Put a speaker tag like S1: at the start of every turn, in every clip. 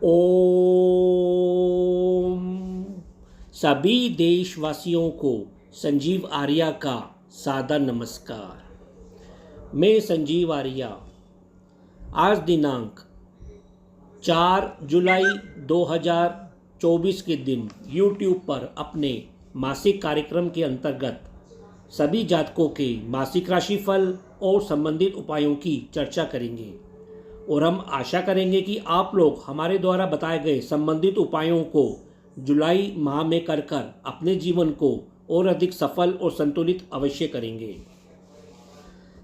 S1: ओम सभी देशवासियों को संजीव आर्या का सादर नमस्कार। मैं संजीव आर्या आज दिनांक 4 जुलाई 2024 के दिन YouTube पर अपने मासिक कार्यक्रम के अंतर्गत सभी जातकों के मासिक राशिफल और संबंधित उपायों की चर्चा करेंगे और हम आशा करेंगे कि आप लोग हमारे द्वारा बताए गए संबंधित उपायों को जुलाई माह में कर अपने जीवन को और अधिक सफल और संतुलित अवश्य करेंगे।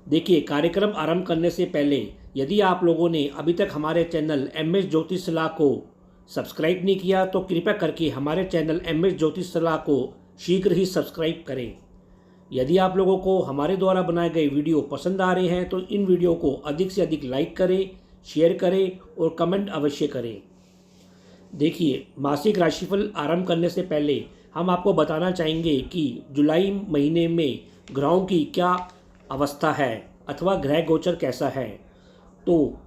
S1: देखिए, कार्यक्रम आरंभ करने से पहले यदि आप लोगों ने अभी तक हमारे चैनल MS ज्योतिष सलाह को सब्सक्राइब नहीं किया तो कृपया करके हमारे चैनल MS ज्योतिष सलाह को शीघ्र ही सब्सक्राइब करें। यदि आप लोगों को हमारे द्वारा बनाए गए वीडियो पसंद आ रहे हैं तो इन वीडियो को अधिक से अधिक लाइक करें, शेयर करें और कमेंट अवश्य करें। देखिए, मासिक राशिफल आरंभ करने से पहले हम आपको बताना चाहेंगे कि जुलाई महीने में ग्रहों की क्या अवस्था है अथवा ग्रह गोचर कैसा है। तो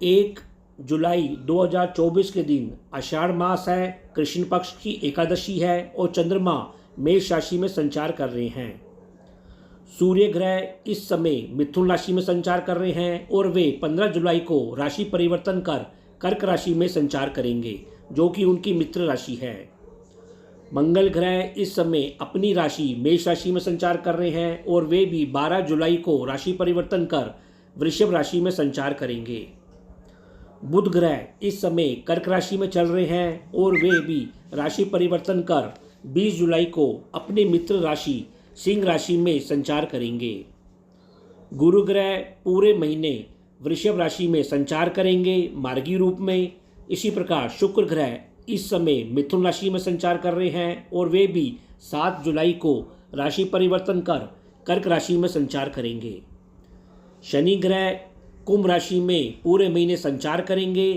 S1: 1 जुलाई 2024 के दिन आषाढ़ मास है, कृष्ण पक्ष की एकादशी है और चंद्रमा मेष राशि में संचार कर रहे हैं। सूर्य ग्रह इस समय मिथुन राशि में संचार कर रहे हैं और वे 15 जुलाई को राशि परिवर्तन कर कर्क राशि में संचार करेंगे, जो कि उनकी मित्र राशि है। मंगल ग्रह इस समय अपनी राशि मेष राशि में संचार कर रहे हैं और वे भी 12 जुलाई को राशि परिवर्तन कर वृषभ राशि में संचार करेंगे। बुध ग्रह इस समय कर्क राशि में चल रहे हैं और वे भी राशि परिवर्तन कर 20 जुलाई को अपनी मित्र राशि सिंह राशि में संचार करेंगे। गुरु ग्रह पूरे महीने वृषभ राशि में संचार करेंगे मार्गी रूप में। इसी प्रकार शुक्र ग्रह इस समय मिथुन राशि में संचार कर रहे हैं और वे भी 7 जुलाई को राशि परिवर्तन कर कर्क राशि में संचार करेंगे। शनि ग्रह कुंभ राशि में पूरे महीने संचार करेंगे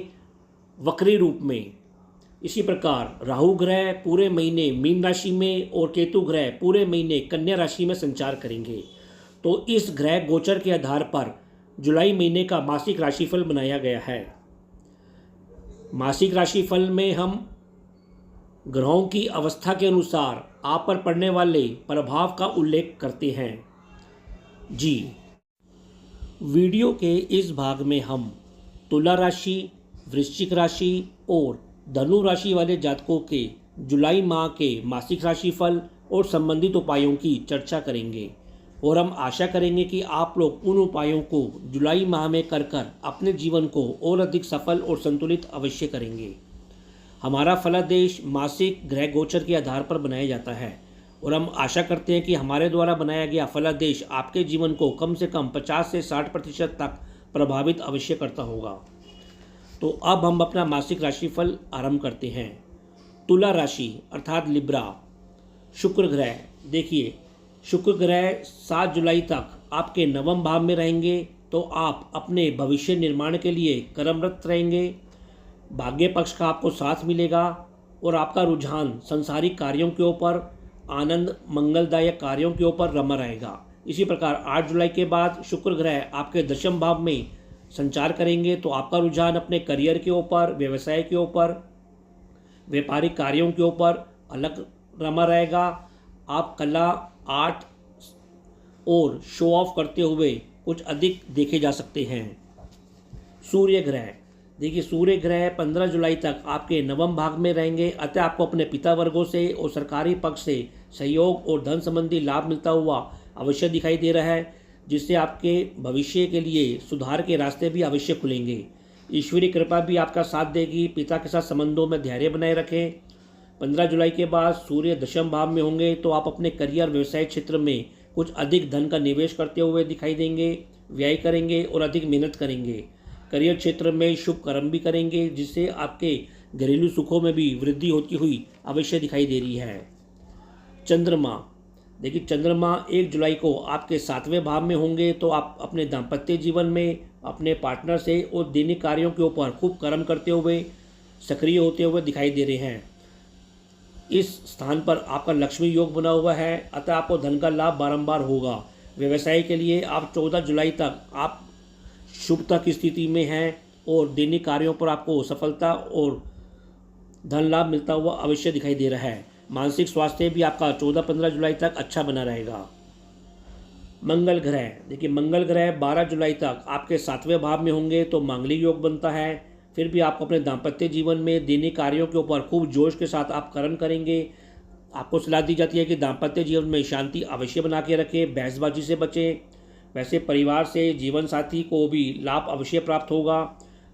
S1: वक्री रूप में। इसी प्रकार राहु ग्रह पूरे महीने मीन राशि में और केतु ग्रह पूरे महीने कन्या राशि में संचार करेंगे। तो इस ग्रह गोचर के आधार पर जुलाई महीने का मासिक राशिफल बनाया गया है। मासिक राशिफल में हम ग्रहों की अवस्था के अनुसार आप पर पड़ने वाले प्रभाव का उल्लेख करते हैं। जी, वीडियो के इस भाग में हम तुला राशि, वृश्चिक राशि और धनु राशि वाले जातकों के जुलाई माह के मासिक राशिफल और संबंधित उपायों की चर्चा करेंगे और हम आशा करेंगे कि आप लोग उन उपायों को जुलाई माह में कर अपने जीवन को और अधिक सफल और संतुलित अवश्य करेंगे। हमारा फलादेश मासिक ग्रह गोचर के आधार पर बनाया जाता है और हम आशा करते हैं कि हमारे द्वारा बनाया गया फलादेश आपके जीवन को कम से कम 50 से 60% तक प्रभावित अवश्य करता होगा। तो अब हम अपना मासिक राशिफल आरंभ करते हैं। तुला राशि अर्थात लिब्रा, शुक्र ग्रह। देखिए, शुक्र ग्रह 7 जुलाई तक आपके नवम भाव में रहेंगे, तो आप अपने भविष्य निर्माण के लिए कर्मरत रहेंगे। भाग्य पक्ष का आपको साथ मिलेगा और आपका रुझान संसारिक कार्यों के ऊपर, आनंद मंगलदायक कार्यों के ऊपर रमा रहेगा। इसी प्रकार 8 जुलाई के बाद शुक्र ग्रह आपके दशम भाव में संचार करेंगे, तो आपका रुझान अपने करियर के ऊपर, व्यवसाय के ऊपर, व्यापारिक कार्यों के ऊपर अलग रमा रहेगा। आप कला, आर्ट और शो ऑफ करते हुए कुछ अधिक देखे जा सकते हैं। सूर्य ग्रह, देखिए, सूर्य ग्रह 15 जुलाई तक आपके नवम भाग में रहेंगे, अतः आपको अपने पिता वर्गों से और सरकारी पक्ष से सहयोग और धन संबंधी लाभ मिलता हुआ अवश्य दिखाई दे रहा है, जिससे आपके भविष्य के लिए सुधार के रास्ते भी अवश्य खुलेंगे। ईश्वरीय कृपा भी आपका साथ देगी। पिता के साथ संबंधों में धैर्य बनाए रखें। 15 जुलाई के बाद सूर्य दशम भाव में होंगे, तो आप अपने करियर व्यवसाय क्षेत्र में कुछ अधिक धन का निवेश करते हुए दिखाई देंगे, व्यय करेंगे और अधिक मेहनत करेंगे। करियर क्षेत्र में शुभ कर्म भी करेंगे, जिससे आपके घरेलू सुखों में भी वृद्धि होती हुई अवश्य दिखाई दे रही है। चंद्रमा, देखिए, चंद्रमा 1 जुलाई को आपके 7वें भाव में होंगे, तो आप अपने दाम्पत्य जीवन में अपने पार्टनर से और दैनिक कार्यों के ऊपर खूब कर्म करते हुए सक्रिय होते हुए दिखाई दे रहे हैं। इस स्थान पर आपका लक्ष्मी योग बना हुआ है, अतः आपको धन का लाभ बारंबार होगा। व्यवसाय के लिए आप 14 जुलाई तक आप शुभता की स्थिति में हैं और दैनिक कार्यों पर आपको सफलता और धन लाभ मिलता हुआ अवश्य दिखाई दे रहा है। मानसिक स्वास्थ्य भी आपका 14-15 जुलाई तक अच्छा बना रहेगा। मंगल ग्रह, देखिए मंगल ग्रह 12 जुलाई तक आपके 7वें भाव में होंगे तो मांगलिक योग बनता है। फिर भी आपको अपने दाम्पत्य जीवन में दैनिक कार्यों के ऊपर खूब जोश के साथ आप कर्म करेंगे। आपको सलाह दी जाती है कि दाम्पत्य जीवन में शांति अवश्य बना के रखें, बहसबाजी से बचें। वैसे परिवार से जीवन साथी को भी लाभ अवश्य प्राप्त होगा।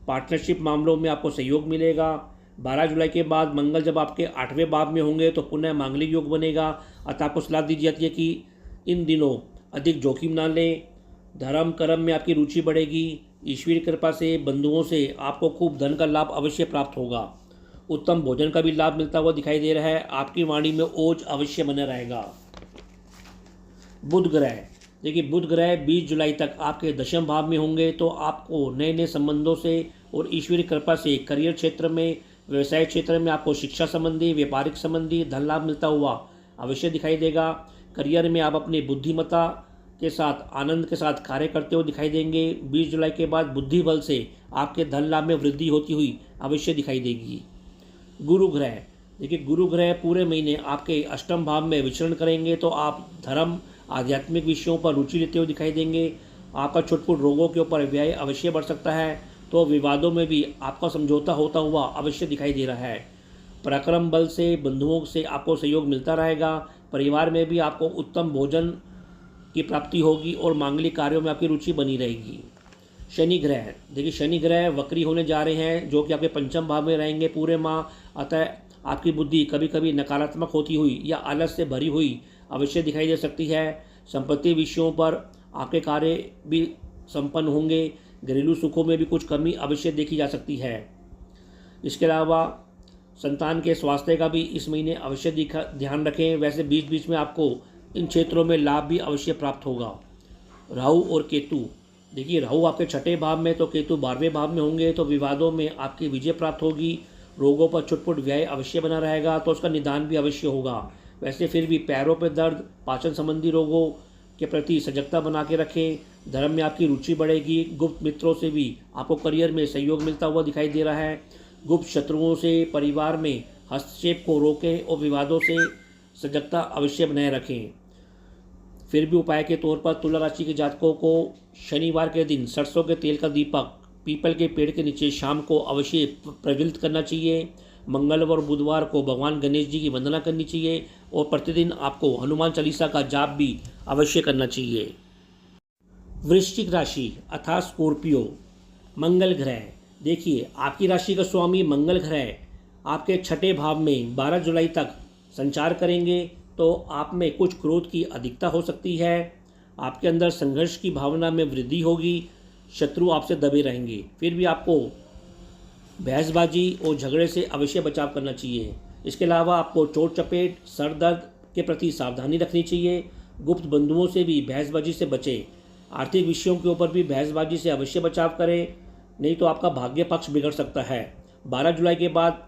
S1: पार्टनरशिप मामलों में आपको सहयोग मिलेगा। 12 जुलाई के बाद मंगल जब आपके 8वें भाव में होंगे तो पुनः मांगलिक योग बनेगा। अतः आपको सलाह दी जाती है कि इन दिनों अधिक जोखिम ना लें। धर्म कर्म में आपकी रुचि बढ़ेगी। ईश्वरीय कृपा से बंधुओं से आपको खूब धन का लाभ अवश्य प्राप्त होगा। उत्तम भोजन का भी लाभ मिलता हुआ दिखाई दे रहा है। आपकी वाणी में ओज अवश्य बना रहेगा। बुध ग्रह, देखिए बुध ग्रह 20 जुलाई तक आपके 10वें भाव में होंगे तो आपको नए नए संबंधों से और ईश्वरीय कृपा से करियर क्षेत्र में, व्यवसाय क्षेत्र में आपको शिक्षा संबंधी, व्यापारिक संबंधी धन लाभ मिलता हुआ अवश्य दिखाई देगा। करियर में आप अपनी बुद्धिमत्ता के साथ आनंद के साथ कार्य करते हुए दिखाई देंगे। 20 जुलाई के बाद बुद्धि बल से आपके धन लाभ में वृद्धि होती हुई अवश्य दिखाई देगी। गुरु ग्रह, देखिए गुरु ग्रह पूरे महीने आपके 8वें भाव में विचरण करेंगे तो आप धर्म आध्यात्मिक विषयों पर रुचि लेते हुए दिखाई देंगे। आपका छुटपुट रोगों के ऊपर व्यय अवश्य बढ़ सकता है तो विवादों में भी आपका समझौता होता हुआ अवश्य दिखाई दे रहा है। पराक्रम बल से बंधुओं से आपको सहयोग मिलता रहेगा। परिवार में भी आपको उत्तम भोजन की प्राप्ति होगी और मांगलिक कार्यों में आपकी रुचि बनी रहेगी। शनि ग्रह, देखिए शनि ग्रह वक्री होने जा रहे हैं जो कि आपके 5वें भाव में रहेंगे पूरे माह। अतः आपकी बुद्धि कभी कभी नकारात्मक होती हुई या आलस से भरी हुई अवश्य दिखाई दे सकती है। संपत्ति विषयों पर आपके कार्य भी संपन्न होंगे। घरेलू सुखों में भी कुछ कमी अवश्य देखी जा सकती है। इसके अलावा संतान के स्वास्थ्य का भी इस महीने अवश्य ध्यान रखें। वैसे बीच बीच में आपको इन क्षेत्रों में लाभ भी अवश्य प्राप्त होगा। राहु और केतु, देखिए राहु आपके 6ठे भाव में तो केतु 12वें भाव में होंगे तो विवादों में आपकी विजय प्राप्त होगी। रोगों पर छुटपुट व्यय अवश्य बना रहेगा तो उसका निदान भी अवश्य होगा। वैसे फिर भी पैरों पर दर्द, पाचन संबंधी रोगों के प्रति सजगता बना के रखें। धर्म में आपकी रुचि बढ़ेगी। गुप्त मित्रों से भी आपको करियर में सहयोग मिलता हुआ दिखाई दे रहा है। गुप्त शत्रुओं से परिवार में हस्तक्षेप को रोकें और विवादों से सजगता अवश्य बनाए रखें। फिर भी उपाय के तौर पर तुला राशि के जातकों को शनिवार के दिन सरसों के तेल का दीपक पीपल के पेड़ के नीचे शाम को अवश्य प्रज्वलित करना चाहिए। मंगलवार और बुधवार को भगवान गणेश जी की वंदना करनी चाहिए और प्रतिदिन आपको हनुमान चालीसा का जाप भी अवश्य करना चाहिए। वृश्चिक राशि अर्थात स्कॉर्पियो, मंगल ग्रह, देखिए आपकी राशि का स्वामी मंगल ग्रह आपके 6ठे भाव में 12 जुलाई तक संचार करेंगे तो आप में कुछ क्रोध की अधिकता हो सकती है। आपके अंदर संघर्ष की भावना में वृद्धि होगी। शत्रु आपसे दबे रहेंगे। फिर भी आपको बहसबाजी और झगड़े से अवश्य बचाव करना चाहिए। इसके अलावा आपको चोट चपेट, सर दर्द के प्रति सावधानी रखनी चाहिए। गुप्त बंधुओं से भी बहसबाजी से बचें। आर्थिक विषयों के ऊपर भी बहसबाजी से अवश्य बचाव करें, नहीं तो आपका भाग्य पक्ष बिगड़ सकता है। 12 जुलाई के बाद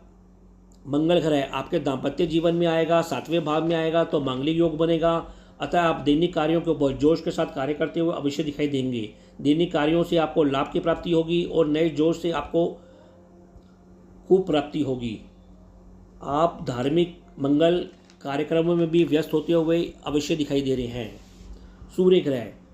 S1: मंगल ग्रह आपके दाम्पत्य जीवन में आएगा, 7वें भाव में आएगा तो मांगलिक योग बनेगा। अतः आप दैनिक कार्यों के ऊपर जोश के साथ कार्य करते हुए अवश्य दिखाई देंगे। दैनिक कार्यों से आपको लाभ की प्राप्ति होगी और नए जोश से आपको खूब प्राप्ति होगी। आप धार्मिक मंगल कार्यक्रमों में भी व्यस्त होते हुए अवश्य दिखाई दे रहे हैं।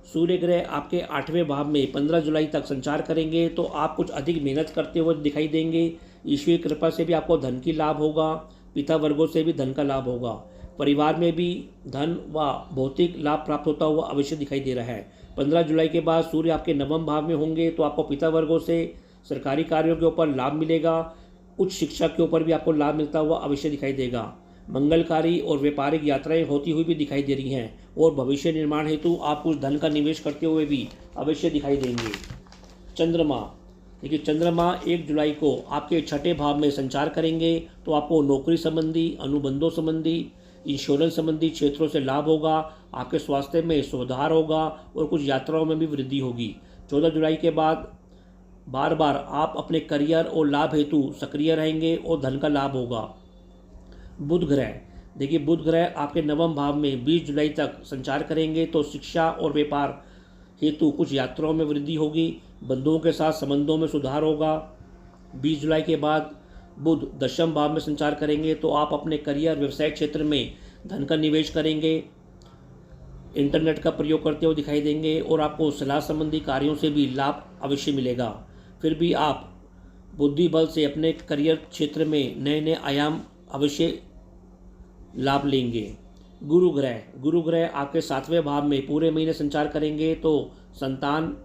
S1: सूर्य ग्रह आपके 8वें भाव में 15 जुलाई तक संचार करेंगे तो आप कुछ अधिक मेहनत करते हुए दिखाई देंगे। ईश्वरीय कृपा से भी आपको धन की लाभ होगा। पिता वर्गों से भी धन का लाभ होगा। परिवार में भी धन व भौतिक लाभ प्राप्त होता हुआ अवश्य दिखाई दे रहा है। 15 जुलाई के बाद सूर्य आपके 9वें भाव में होंगे तो आपको पिता वर्गों से सरकारी कार्यों के ऊपर लाभ मिलेगा। उच्च शिक्षा के ऊपर भी आपको लाभ मिलता हुआ अवश्य दिखाई देगा। मंगलकारी और व्यापारिक यात्राएं होती हुई भी दिखाई दे रही हैं और भविष्य निर्माण हेतु आप कुछ धन का निवेश करते हुए भी अवश्य दिखाई देंगे। चंद्रमा, देखिए चंद्रमा 1 जुलाई को आपके 6ठे भाव में संचार करेंगे तो आपको नौकरी संबंधी, अनुबंधों संबंधी, इंश्योरेंस संबंधी क्षेत्रों से लाभ होगा। आपके स्वास्थ्य में सुधार होगा और कुछ यात्राओं में भी वृद्धि होगी। 14 जुलाई के बाद बार बार आप अपने करियर और लाभ हेतु सक्रिय रहेंगे और धन का लाभ होगा। बुध ग्रह, देखिए बुध ग्रह आपके 9वें भाव में 20 जुलाई तक संचार करेंगे तो शिक्षा और व्यापार हेतु कुछ यात्राओं में वृद्धि होगी। बंधुओं के साथ संबंधों में सुधार होगा। 20 जुलाई के बाद बुध दशम भाव में संचार करेंगे तो आप अपने करियर व्यवसाय क्षेत्र में धन का निवेश करेंगे, इंटरनेट का प्रयोग करते हुए दिखाई देंगे और आपको सलाह संबंधी कार्यों से भी लाभ अवश्य मिलेगा। फिर भी आप बुद्धि बल से अपने करियर क्षेत्र में नए नए आयाम अवश्य लाभ लेंगे। गुरु ग्रह आपके 7वें भाव में पूरे महीने संचार करेंगे तो संतान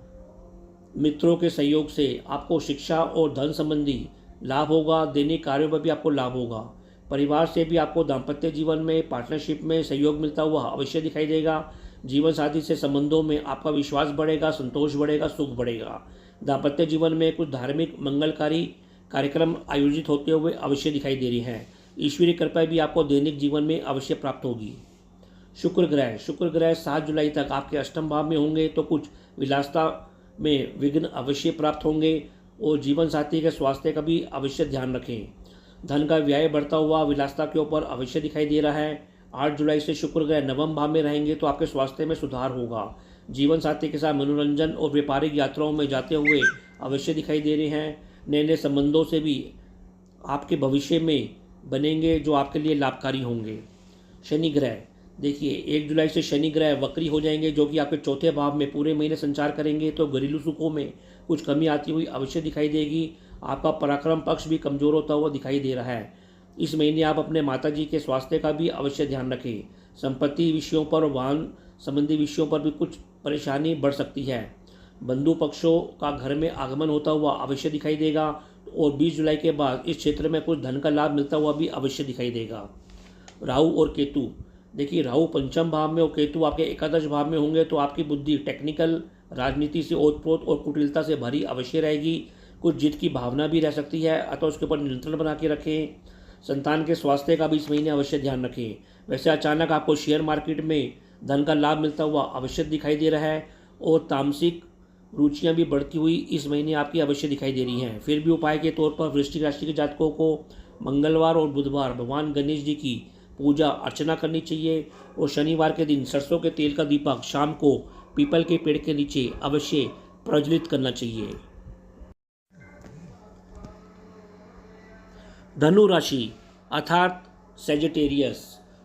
S1: मित्रों के सहयोग से आपको शिक्षा और धन संबंधी लाभ होगा। दैनिक कार्यों पर भी आपको लाभ होगा। परिवार से भी आपको दाम्पत्य जीवन में पार्टनरशिप में सहयोग मिलता हुआ अवश्य दिखाई देगा। जीवन साथी से संबंधों में आपका विश्वास बढ़ेगा, संतोष बढ़ेगा, सुख बढ़ेगा। दाम्पत्य जीवन में कुछ धार्मिक मंगलकारी कार्यक्रम आयोजित होते हुए अवश्य दिखाई दे रही हैं। ईश्वरीय कृपा भी आपको दैनिक जीवन में अवश्य प्राप्त होगी। शुक्र ग्रह 7 जुलाई तक आपके अष्टम भाव में होंगे तो कुछ विलासता में विघ्न अवश्य प्राप्त होंगे और जीवन साथी के स्वास्थ्य का भी अवश्य ध्यान रखें। धन का व्यय बढ़ता हुआ विलासता के ऊपर अवश्य दिखाई दे रहा है। 8 जुलाई से शुक्र ग्रह नवम भाव में रहेंगे तो आपके स्वास्थ्य में सुधार होगा। जीवन साथी के साथ मनोरंजन और व्यापारिक यात्राओं में जाते हुए अवश्य दिखाई दे रहे हैं। नए नए संबंधों से भी आपके भविष्य में बनेंगे जो आपके लिए लाभकारी होंगे। शनि ग्रह देखिए 1 जुलाई से शनि ग्रह वक्री हो जाएंगे जो कि आपके चौथे भाव में पूरे महीने संचार करेंगे तो घरेलू सुखों में कुछ कमी आती हुई अवश्य दिखाई देगी। आपका पराक्रम पक्ष भी कमजोर होता हुआ दिखाई दे रहा है। इस महीने आप अपने माताजी के स्वास्थ्य का भी अवश्य ध्यान रखें। संपत्ति विषयों पर, वाहन संबंधी विषयों पर भी कुछ परेशानी बढ़ सकती है। बंधु पक्षों का घर में आगमन होता हुआ अवश्य दिखाई देगा और 20 जुलाई के बाद इस क्षेत्र में कुछ धन का लाभ मिलता हुआ भी अवश्य दिखाई देगा। राहु और केतु देखिए राहु पंचम भाव में और केतु आपके एकादश भाव में होंगे तो आपकी बुद्धि टेक्निकल राजनीति से ओतप्रोत और कुटिलता से भरी अवश्य रहेगी। कुछ जीत की भावना भी रह सकती है अतः उसके ऊपर नियंत्रण बना के रखें। संतान के स्वास्थ्य का भी इस महीने अवश्य ध्यान रखें। वैसे अचानक आपको शेयर मार्केट में धन का लाभ मिलता हुआ अवश्य दिखाई दे रहा है और तामसिक रुचियां भी बढ़ती हुई इस महीने आपकी अवश्य दिखाई दे रही हैं। फिर भी उपाय के तौर पर वृश्चिक राशि के जातकों को मंगलवार और बुधवार भगवान गणेश जी की पूजा अर्चना करनी चाहिए और शनिवार के दिन सरसों के तेल का दीपक शाम को पीपल के पेड़ के नीचे अवश्य प्रज्वलित करना चाहिए। धनु राशि अर्थात सेजिटेरियस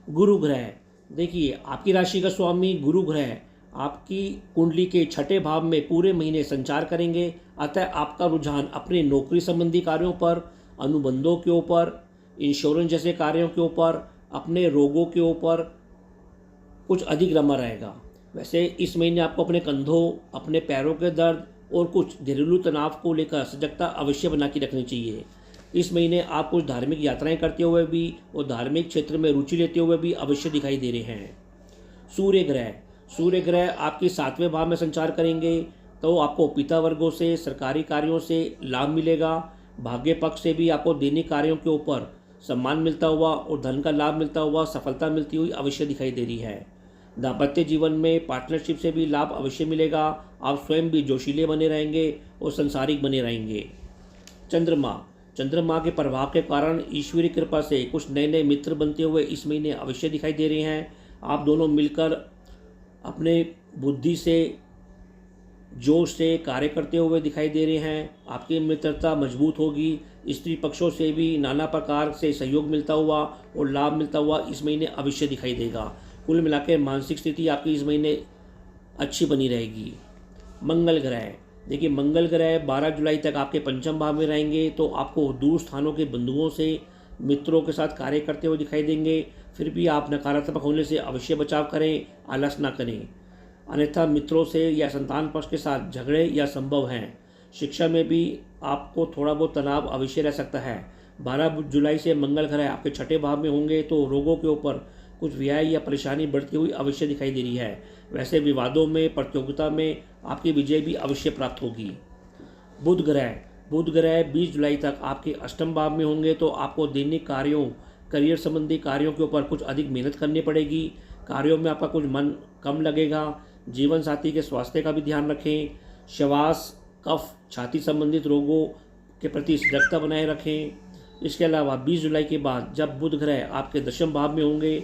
S1: गुरु ग्रह देखिए आपकी राशि का स्वामी गुरु ग्रह आपकी कुंडली के छठे भाव में पूरे महीने संचार करेंगे। अतः आपका रुझान अपने नौकरी संबंधी कार्यों पर, अनुबंधों के ऊपर, इंश्योरेंस जैसे कार्यों के ऊपर, अपने रोगों के ऊपर कुछ अधिक रमा रहेगा। वैसे इस महीने आपको अपने कंधों, अपने पैरों के दर्द और कुछ घरेलू तनाव को लेकर सजगता अवश्य बना के रखनी चाहिए। इस महीने आप कुछ धार्मिक यात्राएं करते हुए भी और धार्मिक क्षेत्र में रुचि लेते हुए भी अवश्य दिखाई दे रहे हैं। सूर्य ग्रह आपके 7वें भाव में संचार करेंगे तो आपको पिता वर्गों से, सरकारी कार्यों से लाभ मिलेगा। भाग्य पक्ष से भी आपको दैनिक कार्यों के ऊपर सम्मान मिलता हुआ और धन का लाभ मिलता हुआ, सफलता मिलती हुई अवश्य दिखाई दे रही है। दाम्पत्य जीवन में पार्टनरशिप से भी लाभ अवश्य मिलेगा। आप स्वयं भी जोशीले बने रहेंगे और संसारिक बने रहेंगे। चंद्रमा के प्रभाव के कारण ईश्वरीय कृपा से कुछ नए नए मित्र बनते हुए इस महीने अवश्य दिखाई दे रहे हैं। आप दोनों मिलकर अपने बुद्धि से, जोश से कार्य करते हुए दिखाई दे रहे हैं। आपकी मित्रता मजबूत होगी। स्त्री पक्षों से भी नाना प्रकार से सहयोग मिलता हुआ और लाभ मिलता हुआ इस महीने अवश्य दिखाई देगा। कुल मिलाकर मानसिक स्थिति आपकी इस महीने अच्छी बनी रहेगी। मंगल ग्रह 12 जुलाई तक आपके पंचम भाव में रहेंगे तो आपको दूर स्थानों के बंधुओं से, मित्रों के साथ कार्य करते हुए दिखाई देंगे। फिर भी आप नकारात्मक होने से अवश्य बचाव करें, आलस न करें, अन्यथा मित्रों से या संतान पक्ष के साथ झगड़े या संभव हैं। शिक्षा में भी आपको थोड़ा बहुत तनाव अवश्य रह सकता है। 12 जुलाई से मंगल ग्रह आपके छठे भाव में होंगे तो रोगों के ऊपर कुछ व्यय या परेशानी बढ़ती हुई अवश्य दिखाई दे रही है। वैसे विवादों में, प्रतियोगिता में आपकी विजय भी अवश्य प्राप्त होगी। बुध ग्रह 20 जुलाई तक आपके अष्टम भाव में होंगे तो आपको दैनिक कार्यों, करियर संबंधी कार्यों के ऊपर कुछ अधिक मेहनत करनी पड़ेगी। कार्यों में आपका कुछ मन कम लगेगा। जीवन साथी के स्वास्थ्य का भी ध्यान रखें। श्वास, कफ, छाती संबंधित रोगों के प्रति सजगता बनाए रखें। इसके अलावा 20 जुलाई के बाद जब बुध ग्रह आपके दशम भाव में होंगे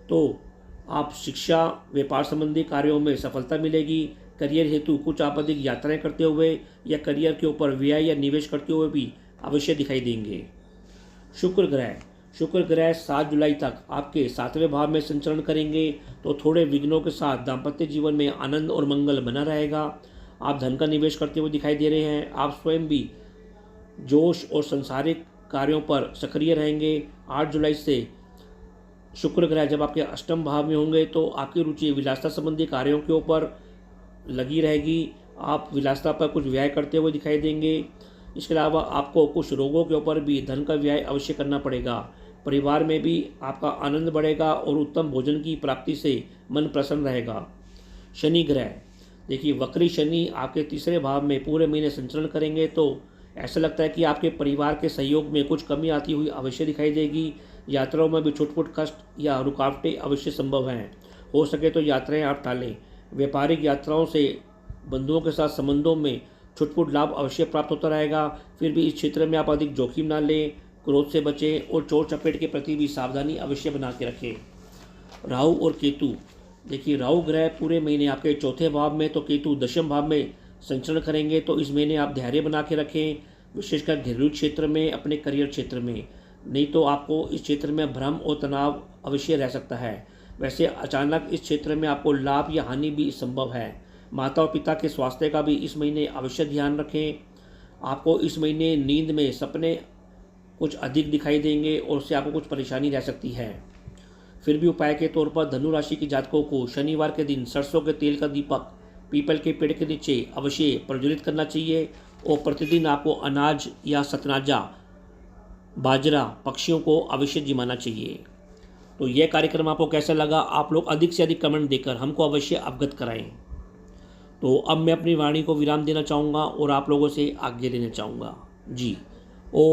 S1: तो आप शिक्षा, व्यापार संबंधी कार्यों में सफलता मिलेगी। करियर हेतु कुछ आप अधिक यात्राएं करते हुए या करियर के ऊपर व्यय या निवेश करते हुए भी अवश्य दिखाई देंगे। शुक्र ग्रह 7 जुलाई तक आपके 7वें भाव में संचरण करेंगे, तो थोड़े विघ्नों के साथ दाम्पत्य जीवन में आनंद और मंगल बना रहेगा। आप धन का निवेश करते हुए दिखाई दे रहे हैं। आप स्वयं भी जोश और संसारिक कार्यों पर सक्रिय रहेंगे। 8 जुलाई से शुक्र ग्रह जब आपके अष्टम भाव में होंगे तो आपकी रुचि विलासता संबंधी कार्यों के ऊपर लगी रहेगी। आप विलासता पर कुछ व्यय करते हुए दिखाई देंगे। इसके अलावा आपको कुछ रोगों के ऊपर भी धन का व्यय अवश्य करना पड़ेगा। परिवार में भी आपका आनंद बढ़ेगा और उत्तम भोजन की प्राप्ति से मन प्रसन्न रहेगा। शनि ग्रह देखिए, वक्री शनि आपके 3रे भाव में पूरे महीने संचरण करेंगे, तो ऐसा लगता है कि आपके परिवार के सहयोग में कुछ कमी आती हुई अवश्य दिखाई देगी। यात्राओं में भी छुटपुट कष्ट या रुकावटें अवश्य संभव हैं। हो सके तो यात्राएं आप टालें। व्यापारिक यात्राओं से बंधुओं के साथ संबंधों में छुटपुट लाभ अवश्य प्राप्त होता रहेगा। फिर भी इस क्षेत्र में आप अधिक जोखिम ना लें, क्रोध से बचें और चोट चपेट के प्रति भी सावधानी अवश्य बना के रखें। राहु और केतु देखिए, राहु ग्रह पूरे महीने आपके 4थे भाव में तो केतु 10वें भाव में संचरण करेंगे, तो इस महीने आप धैर्य बना के रखें, विशेषकर घरेलू क्षेत्र में, अपने करियर क्षेत्र में। नहीं तो आपको इस क्षेत्र में भ्रम और तनाव अवश्य रह सकता है। वैसे अचानक इस क्षेत्र में आपको लाभ या हानि भी संभव है। माता और पिता के स्वास्थ्य का भी इस महीने अवश्य ध्यान रखें। आपको इस महीने नींद में सपने कुछ अधिक दिखाई देंगे और उससे आपको कुछ परेशानी रह सकती है। फिर भी उपाय के तौर पर धनु राशि के जातकों को शनिवार के दिन सरसों के तेल का दीपक पीपल के पेड़ के नीचे अवश्य प्रज्वलित करना चाहिए और प्रतिदिन आपको अनाज या सतनाजा, बाजरा पक्षियों को अवश्य जिमाना चाहिए। तो यह कार्यक्रम आपको कैसा लगा, आप लोग अधिक से अधिक कमेंट देकर हमको अवश्य अवगत कराएं। तो अब मैं अपनी वाणी को विराम देना चाहूँगा और आप लोगों से आज्ञा लेना चाहूँगा। जी, ओ